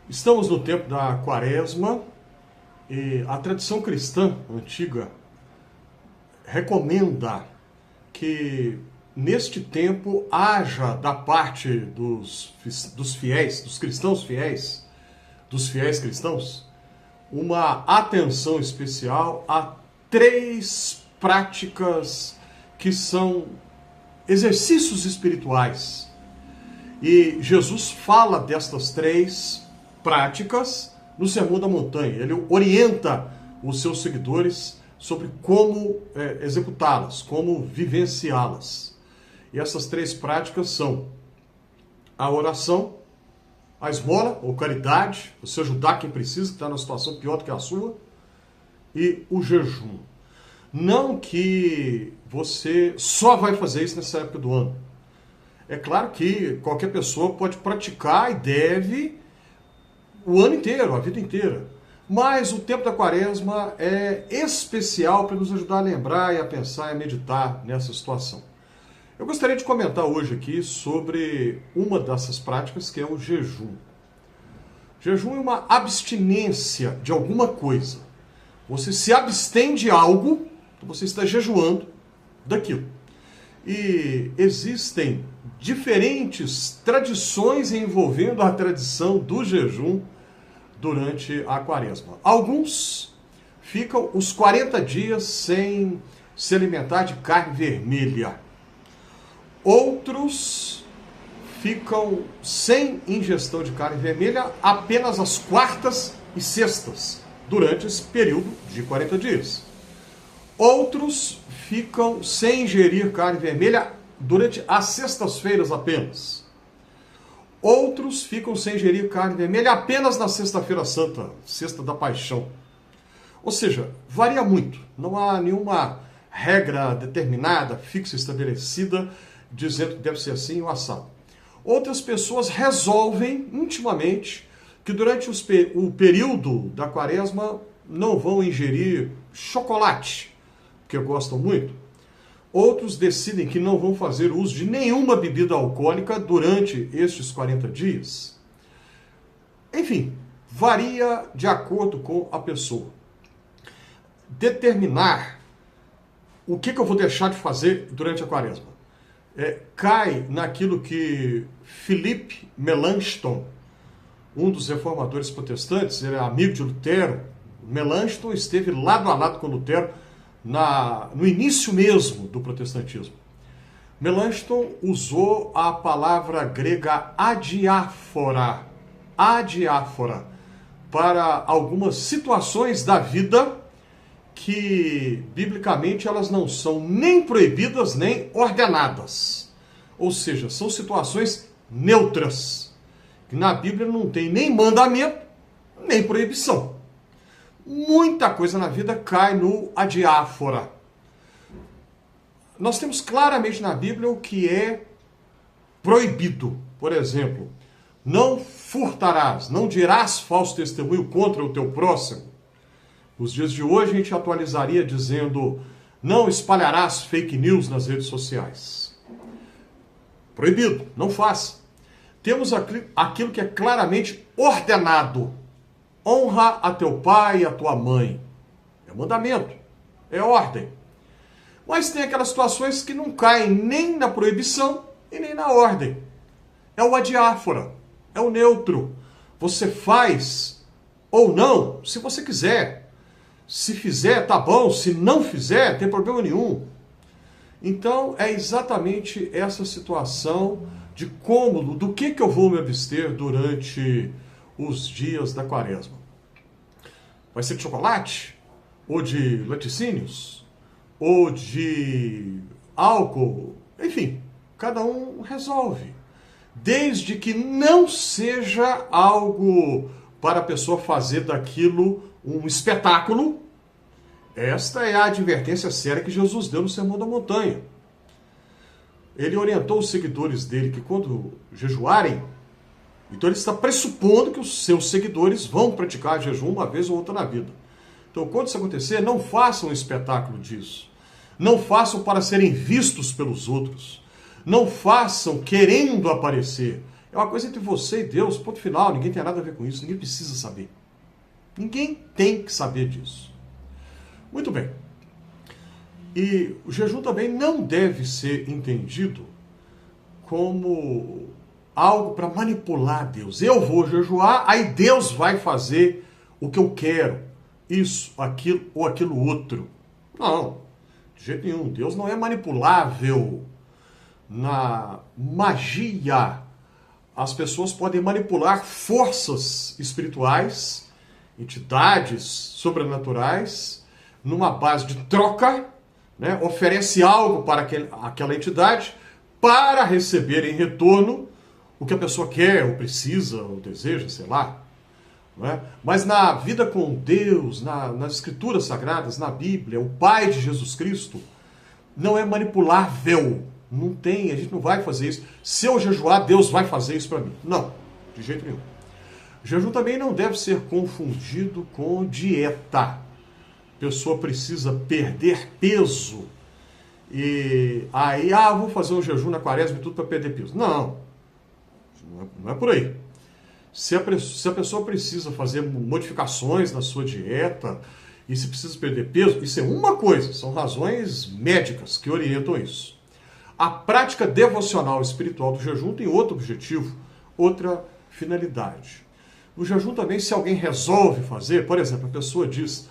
Estamos no tempo da Quaresma e a tradição cristã antiga recomenda que neste tempo haja da parte dos fiéis, dos cristãos fiéis, dos fiéis cristãos, uma atenção especial a três práticas que são exercícios espirituais. E Jesus fala destas três práticas no Sermão da Montanha. Ele orienta os seus seguidores sobre como executá-las, como vivenciá-las. E essas três práticas são a oração, a esmola ou caridade, você ajudar quem precisa, que está numa situação pior do que a sua, e o jejum. Não que você só vai fazer isso nessa época do ano. É claro que qualquer pessoa pode praticar e deve o ano inteiro, a vida inteira. Mas o tempo da Quaresma é especial para nos ajudar a lembrar e a pensar e a meditar nessa situação. Eu gostaria de comentar hoje aqui sobre uma dessas práticas, que é o jejum. Jejum é uma abstinência de alguma coisa. Você se abstém de algo, você está jejuando daquilo. E existem diferentes tradições envolvendo a tradição do jejum durante a Quaresma. Alguns ficam os 40 dias sem se alimentar de carne vermelha. Outros ficam sem ingestão de carne vermelha apenas às quartas e sextas, durante esse período de 40 dias. Outros ficam sem ingerir carne vermelha durante as sextas-feiras apenas. Outros ficam sem ingerir carne vermelha apenas na sexta-feira santa, sexta da paixão. Ou seja, varia muito. Não há nenhuma regra determinada, fixa, estabelecida, dizendo que deve ser assim ou assado. Outras pessoas resolvem intimamente que durante o período da Quaresma não vão ingerir chocolate, porque gostam muito. Outros decidem que não vão fazer uso de nenhuma bebida alcoólica durante estes 40 dias. Enfim, varia de acordo com a pessoa. Determinar o que eu vou deixar de fazer durante a Quaresma cai naquilo que Philippe Melanchthon, um dos reformadores protestantes, ele é amigo de Lutero. Melanchthon esteve lado a lado com Lutero no início mesmo do protestantismo. Melanchthon usou a palavra grega adiáfora, para algumas situações da vida que, biblicamente, elas não são nem proibidas nem ordenadas. Ou seja, são situações neutras, que na Bíblia não tem nem mandamento, nem proibição. Muita coisa na vida cai no adiáfora. Nós temos claramente na Bíblia o que é proibido. Por exemplo, não furtarás, não dirás falso testemunho contra o teu próximo. Nos dias de hoje a gente atualizaria dizendo, não espalharás fake news nas redes sociais. Proibido, não faça. Temos aquilo que é claramente ordenado. Honra a teu pai e a tua mãe. É mandamento, é ordem. Mas tem aquelas situações que não caem nem na proibição e nem na ordem. É o adiáfora, é o neutro. Você faz ou não, se você quiser. Se fizer, tá bom. Se não fizer, não tem problema nenhum. Então, é exatamente essa situação de cômodo, do que eu vou me abster durante os dias da Quaresma. Vai ser de chocolate? Ou de laticínios? Ou de álcool? Enfim, cada um resolve. Desde que não seja algo para a pessoa fazer daquilo um espetáculo. Esta é a advertência séria que Jesus deu no Sermão da Montanha. Ele orientou os seguidores dele que quando jejuarem, então ele está pressupondo que os seus seguidores vão praticar jejum uma vez ou outra na vida. Então, quando isso acontecer, não façam um espetáculo disso. Não façam para serem vistos pelos outros. Não façam querendo aparecer. É uma coisa entre você e Deus, ponto final. Ninguém tem nada a ver com isso, ninguém precisa saber. Ninguém tem que saber disso. Muito bem. E o jejum também não deve ser entendido como algo para manipular Deus. Eu vou jejuar, aí Deus vai fazer o que eu quero. Isso, aquilo ou aquilo outro. Não, de jeito nenhum. Deus não é manipulável. Na magia, as pessoas podem manipular forças espirituais, entidades sobrenaturais, numa base de troca, né? Oferece algo para aquela entidade para receber em retorno o que a pessoa quer, ou precisa, ou deseja, sei lá. Né? Mas na vida com Deus, nas escrituras sagradas, na Bíblia, o Pai de Jesus Cristo não é manipulável. Não tem, a gente não vai fazer isso. Se eu jejuar, Deus vai fazer isso para mim. Não, de jeito nenhum. O jejum também não deve ser confundido com dieta. A pessoa precisa perder peso. E aí, vou fazer um jejum na quaresma e tudo para perder peso. Não é por aí. Se a pessoa precisa fazer modificações na sua dieta e se precisa perder peso, isso é uma coisa, são razões médicas que orientam isso. A prática devocional espiritual do jejum tem outro objetivo, outra finalidade. No jejum também, se alguém resolve fazer, por exemplo, a pessoa diz,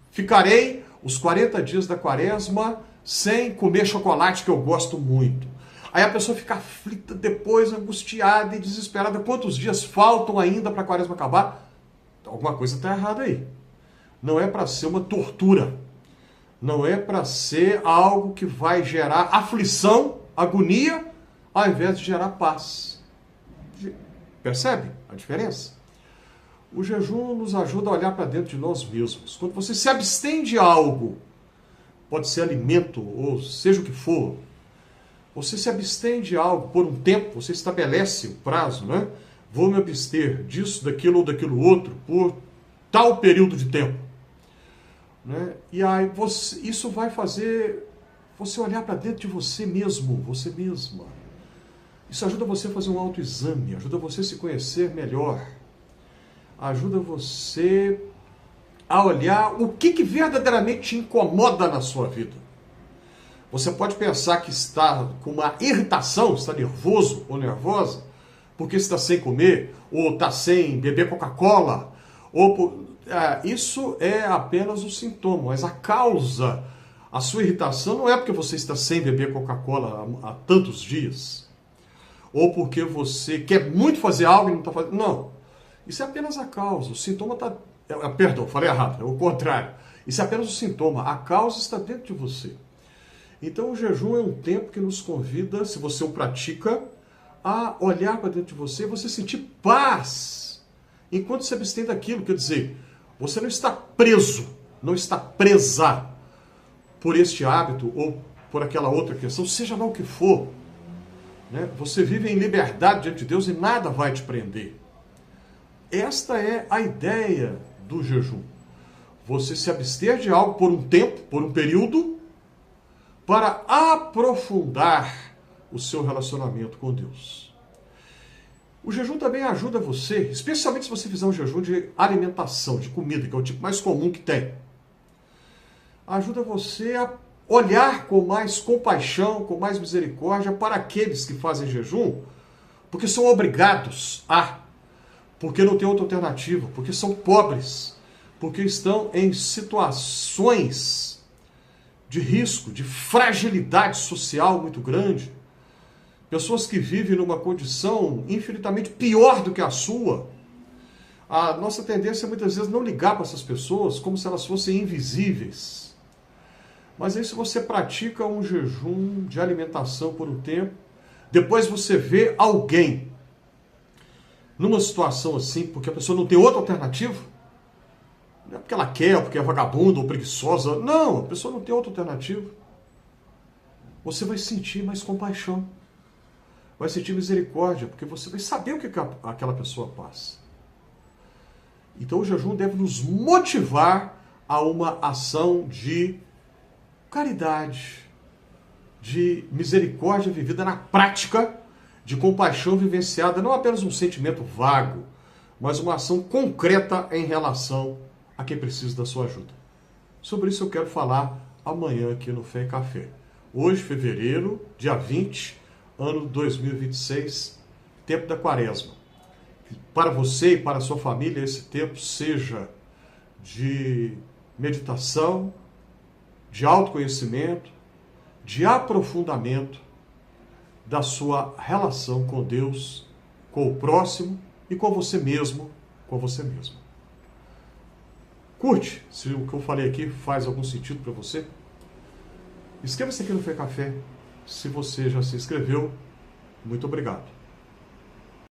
ficarei os 40 dias da quaresma sem comer chocolate que eu gosto muito. Aí a pessoa fica aflita depois, angustiada e desesperada. Quantos dias faltam ainda para a quaresma acabar? Alguma coisa está errada aí. Não é para ser uma tortura. Não é para ser algo que vai gerar aflição, agonia, ao invés de gerar paz. Percebe a diferença? O jejum nos ajuda a olhar para dentro de nós mesmos. Quando você se abstém de algo, pode ser alimento, ou seja o que for, você se abstém de algo por um tempo, você estabelece o prazo, né? Vou me abster disso, daquilo ou daquilo outro por tal período de tempo. Né? E aí isso vai fazer você olhar para dentro de você mesmo, você mesma. Isso ajuda você a fazer um autoexame, ajuda você a se conhecer melhor, ajuda você a olhar o que verdadeiramente te incomoda na sua vida. Você pode pensar que está com uma irritação, está nervoso ou nervosa, porque está sem comer, ou está sem beber Coca-Cola, isso é apenas o sintoma, mas a causa, a sua irritação não é porque você está sem beber Coca-Cola há tantos dias, ou porque você quer muito fazer algo e não está fazendo. Não, isso é apenas a causa, o sintoma está... Perdão, falei errado, é o contrário. Isso é apenas o sintoma, a causa está dentro de você. Então o jejum é um tempo que nos convida, se você o pratica, a olhar para dentro de você e você sentir paz enquanto se abstém daquilo. Quer dizer, você não está preso, não está presa por este hábito ou por aquela outra questão, seja lá o que for. Né? Você vive em liberdade diante de Deus e nada vai te prender. Esta é a ideia do jejum. Você se abster de algo por um tempo, por um período, para aprofundar o seu relacionamento com Deus. O jejum também ajuda você, especialmente se você fizer um jejum de alimentação, de comida, que é o tipo mais comum que tem. Ajuda você a olhar com mais compaixão, com mais misericórdia para aqueles que fazem jejum, porque são obrigados porque não tem outra alternativa, porque são pobres, porque estão em situações de risco, de fragilidade social muito grande. Pessoas que vivem numa condição infinitamente pior do que a sua. A nossa tendência é muitas vezes não ligar para essas pessoas como se elas fossem invisíveis. Mas aí se você pratica um jejum de alimentação por um tempo, depois você vê alguém numa situação assim, porque a pessoa não tem outra alternativa, não é porque ela quer, ou porque é vagabunda ou preguiçosa. Não, a pessoa não tem outra alternativa. Você vai sentir mais compaixão. Vai sentir misericórdia, porque você vai saber o que aquela pessoa passa. Então o jejum deve nos motivar a uma ação de caridade, de misericórdia vivida na prática, de compaixão vivenciada, não apenas um sentimento vago, mas uma ação concreta em relação a quem precisa da sua ajuda. Sobre isso eu quero falar amanhã aqui no Fé e Café. Hoje, fevereiro, dia 20, ano 2026, tempo da quaresma. Para você e para a sua família, esse tempo seja de meditação, de autoconhecimento, de aprofundamento da sua relação com Deus, com o próximo e com você mesmo, com você mesmo. Curte, se o que eu falei aqui faz algum sentido para você. Inscreva-se aqui no Fé Café. Se você já se inscreveu, muito obrigado.